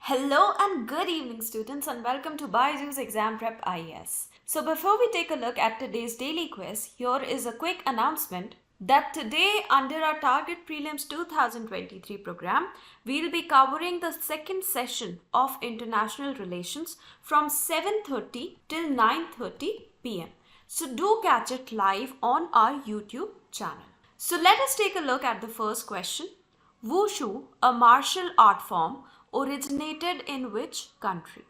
Hello and good evening students and welcome to Byjus Exam Prep IAS. So before we take a look at today's daily quiz, here is a quick announcement that today under our Target Prelims 2023 program, we'll be covering the second session of International Relations from 7:30 till 9:30 p.m. So do catch it live on our YouTube channel. So let us take a look at the first question. Wushu, a martial art form, originated in which country?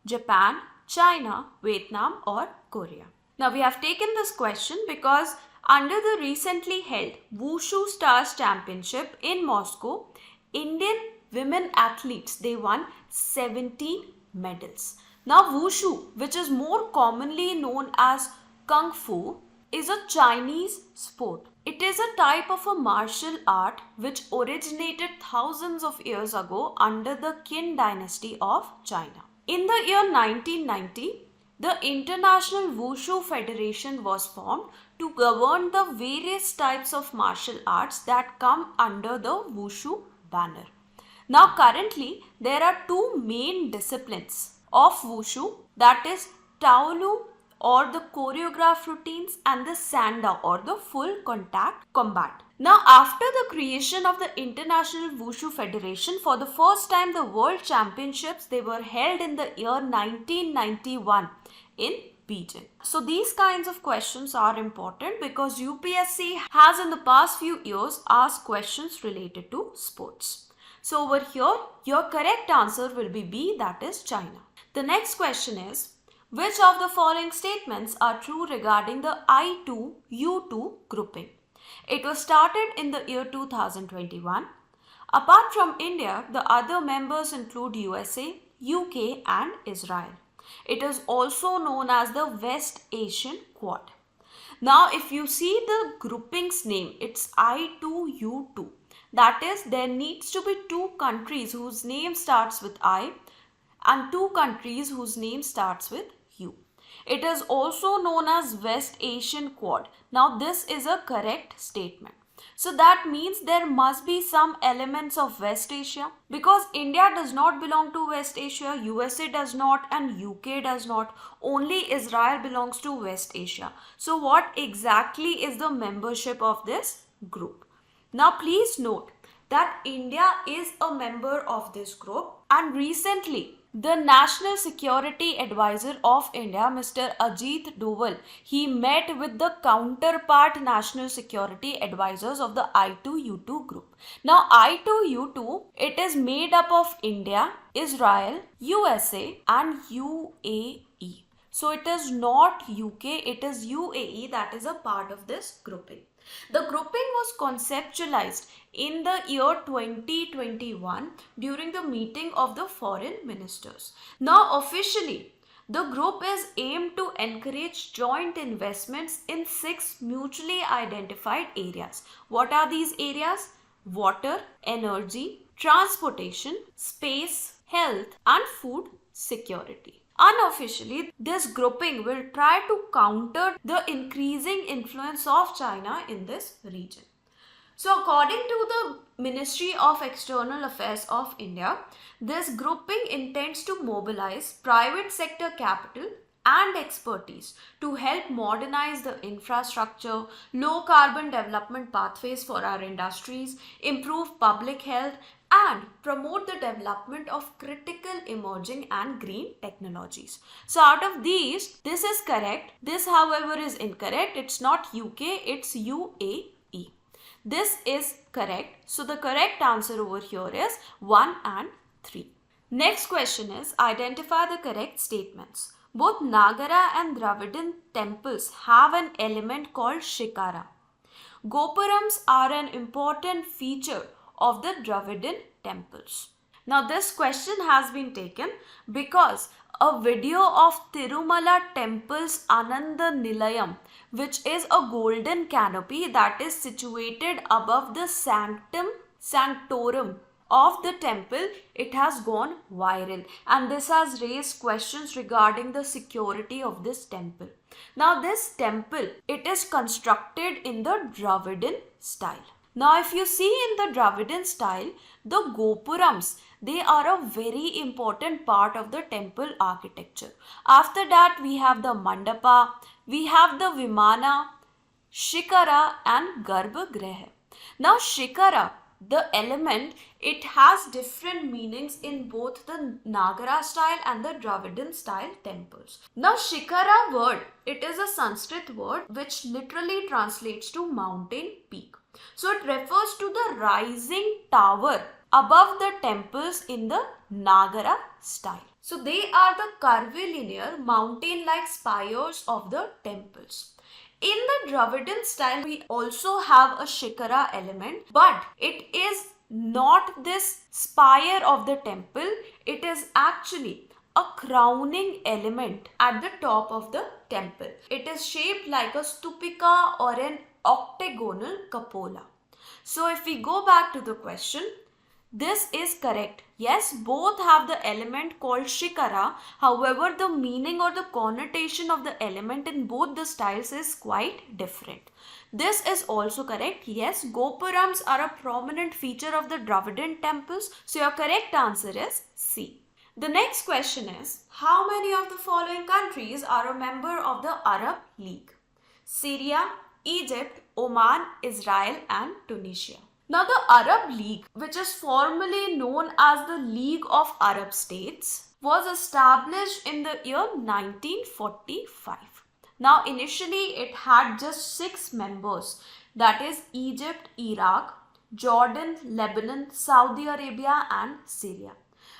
Japan, China, Vietnam or Korea? Now we have taken this question because under the recently held Wushu Stars Championship in Moscow, Indian women athletes, they won 17 medals. Now Wushu, which is more commonly known as Kung Fu, is a Chinese sport. It is a type of a martial art which originated thousands of years ago under the Qin dynasty of China. In the year 1990, the International Wushu Federation was formed to govern the various types of martial arts that come under the Wushu banner. Now currently, there are two main disciplines of Wushu, that is Taolu or the choreographed routines and the Sanda or the full contact combat. Now after the creation of the International Wushu Federation, for the first time the World Championships, they were held in the year 1991 in Beijing. So these kinds of questions are important because UPSC has in the past few years asked questions related to sports. So over here, your correct answer will be B, that is China. The next question is, which of the following statements are true regarding the I2-U2 grouping? It was started in the year 2021. Apart from India, the other members include USA, UK and Israel. It is also known as the West Asian Quad. Now, if you see the grouping's name, it's I2-U2. That is, there needs to be two countries whose name starts with I and two countries whose name starts with U. It is also known as West Asian Quad. Now this is a correct statement. So that means there must be some elements of West Asia because India does not belong to West Asia, USA does not and UK does not. Only Israel belongs to West Asia. So what exactly is the membership of this group? Now please note that India is a member of this group and recently the National Security Advisor of India, Mr. Ajit Doval, he met with the counterpart National Security Advisors of the I2-U2 group. Now I2-U2, it is made up of India, Israel, USA and UAE. So it is not UK, it is UAE that is a part of this grouping. The grouping was conceptualized in the year 2021 during the meeting of the foreign ministers. Now officially, the group is aimed to encourage joint investments in 6 mutually identified areas. What are these areas? Water, energy, transportation, space, health and food security. Unofficially, this grouping will try to counter the increasing influence of China in this region. So according to the Ministry of External Affairs of India, this grouping intends to mobilize private sector capital and expertise to help modernize the infrastructure, low carbon development pathways for our industries, improve public health and promote the development of critical emerging and green technologies. So out of these, this is correct. This however is incorrect. It's not UK, it's UAE. This is correct. So the correct answer over here is 1 and 3. Next question is, identify the correct statements. Both Nagara and Dravidian temples have an element called Shikara. Gopurams are an important feature of the Dravidian temples. Now this question has been taken because a video of Tirumala temple's Ananda Nilayam, which is a golden canopy that is situated above the sanctorum of the temple, it has gone viral and this has raised questions regarding the security of this temple. Now this temple, it is constructed in the Dravidian style. Now if you see in the Dravidian style, the Gopurams, They are a very important part of the temple architecture. After that, we have the mandapa, we have the vimana, shikara and garbhagriha. Now shikara, the element, it has different meanings in both the Nagara style and the Dravidian style temples. Now shikara word, it is a Sanskrit word which literally translates to mountain peak. So it refers to the rising tower above the temples in the Nagara style. So they are the curvilinear mountain-like spires of the temples. In the Dravidian style, we also have a shikara element, but it is not this spire of the temple. It is actually a crowning element at the top of the temple. It is shaped like a stupika or an octagonal cupola. So if we go back to the question, this is correct. Yes, both have the element called shikara. However, the meaning or the connotation of the element in both the styles is quite different. This is also correct. Yes, gopurams are a prominent feature of the Dravidian temples. So your correct answer is C. The next question is, how many of the following countries are a member of the Arab League? Syria, Egypt, Oman, Israel and Tunisia. Now the Arab League, which is formally known as the League of Arab States, was established in the year 1945. Now initially it had just 6 members, that is Egypt, Iraq, Jordan, Lebanon, Saudi Arabia and Syria.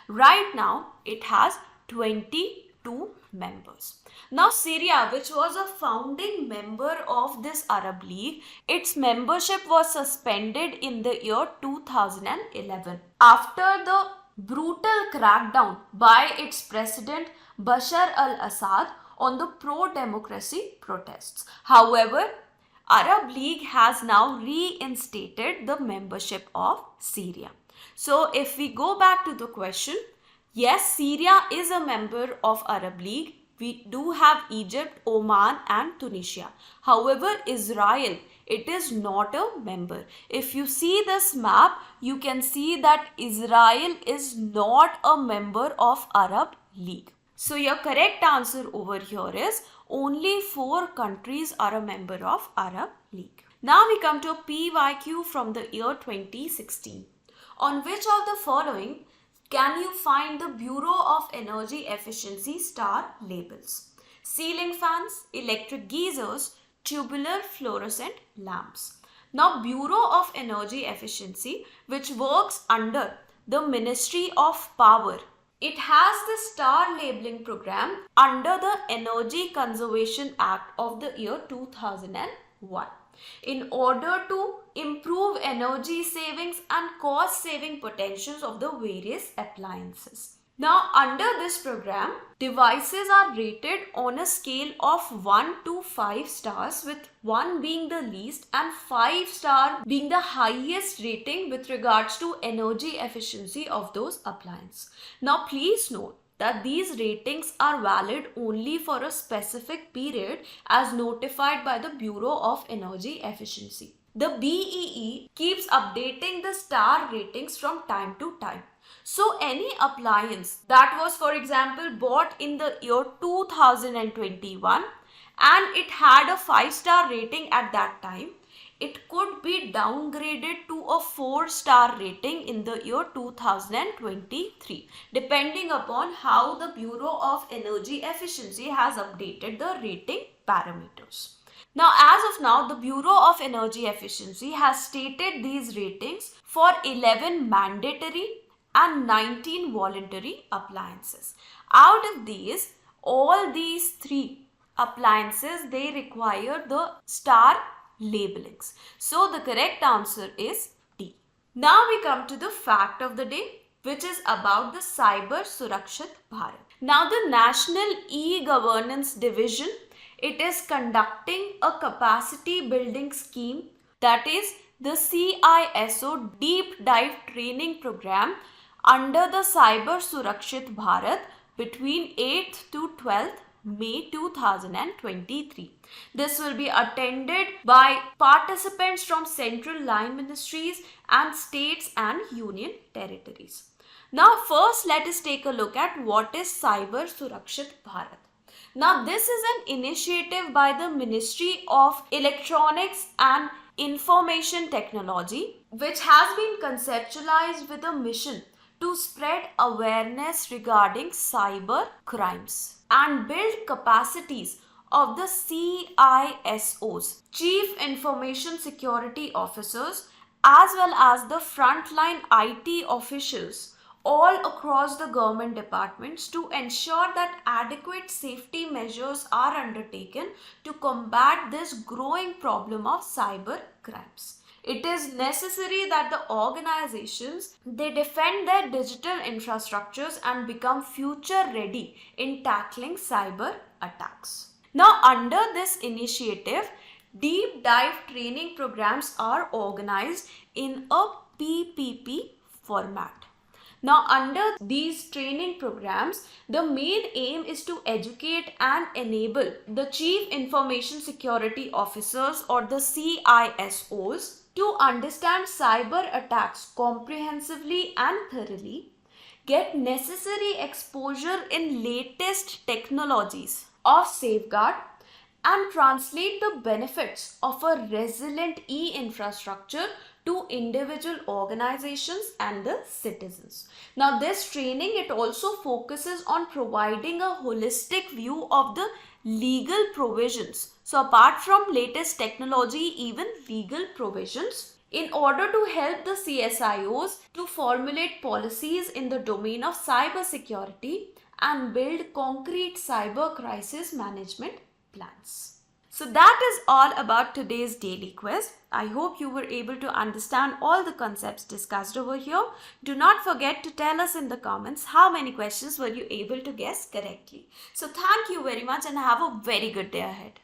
Right now it has 22 members. Now Syria, which was a founding member of this Arab League, its membership was suspended in the year 2011 after the brutal crackdown by its president Bashar al-Assad on the pro-democracy protests. However, Arab League has now reinstated the membership of Syria. So if we go back to the question, yes, Syria is a member of Arab League. We do have Egypt, Oman and Tunisia. However, Israel, it is not a member. If you see this map, you can see that Israel is not a member of Arab League. So your correct answer over here is only 4 countries are a member of Arab League. Now we come to a PYQ from the year 2016. On which of the following can you find the Bureau of Energy Efficiency star labels? Ceiling fans, electric geysers, tubular fluorescent lamps. Now Bureau of Energy Efficiency, which works under the Ministry of Power, it has the star labeling program under the Energy Conservation Act of the year 2001. In order to improve energy savings and cost saving potentials of the various appliances. Now under this program, devices are rated on a scale of 1 to 5 stars, with 1 being the least and 5 star being the highest rating with regards to energy efficiency of those appliances. Now please note that these ratings are valid only for a specific period as notified by the Bureau of Energy Efficiency. The BEE keeps updating the star ratings from time to time. So any appliance that was, for example, bought in the year 2021 and it had a 5-star rating at that time, it could be downgraded to a 4-star rating in the year 2023, depending upon how the Bureau of Energy Efficiency has updated the rating parameters. Now, as of now, the Bureau of Energy Efficiency has stated these ratings for 11 mandatory and 19 voluntary appliances. Out of these, all these 3 appliances, they require the star labelings. So the correct answer is D. Now we come to the fact of the day, which is about the Cyber Surakshit Bharat. Now the National E-Governance Division, it is conducting a capacity building scheme, that is the CISO Deep Dive Training Program under the Cyber Surakshit Bharat between 8th to 12th May 2023. This will be attended by participants from central line ministries and states and union territories. Now first let us take a look at what is Cyber Surakshit Bharat. Now this is an initiative by the Ministry of Electronics and Information Technology, which has been conceptualized with a mission to spread awareness regarding cyber crimes and build capacities of the CISOs, Chief Information Security Officers, as well as the frontline IT officials all across the government departments to ensure that adequate safety measures are undertaken to combat this growing problem of cyber crimes. It is necessary that the organizations they defend their digital infrastructures and become future ready in tackling cyber attacks. Now under this initiative, deep dive training programs are organized in a PPP format. Now under these training programs, the main aim is to educate and enable the Chief Information Security Officers or the CISOs to understand cyber attacks comprehensively and thoroughly, get necessary exposure in latest technologies of safeguard, and translate the benefits of a resilient e-infrastructure to individual organizations and the citizens. Now this training, it also focuses on providing a holistic view of the legal provisions. So apart from latest technology, even legal provisions, in order to help the CSIOs to formulate policies in the domain of cyber security and build concrete cyber crisis management plans. So that is all about today's daily quiz. I hope you were able to understand all the concepts discussed over here. Do not forget to tell us in the comments how many questions were you able to guess correctly. So thank you very much and have a very good day ahead.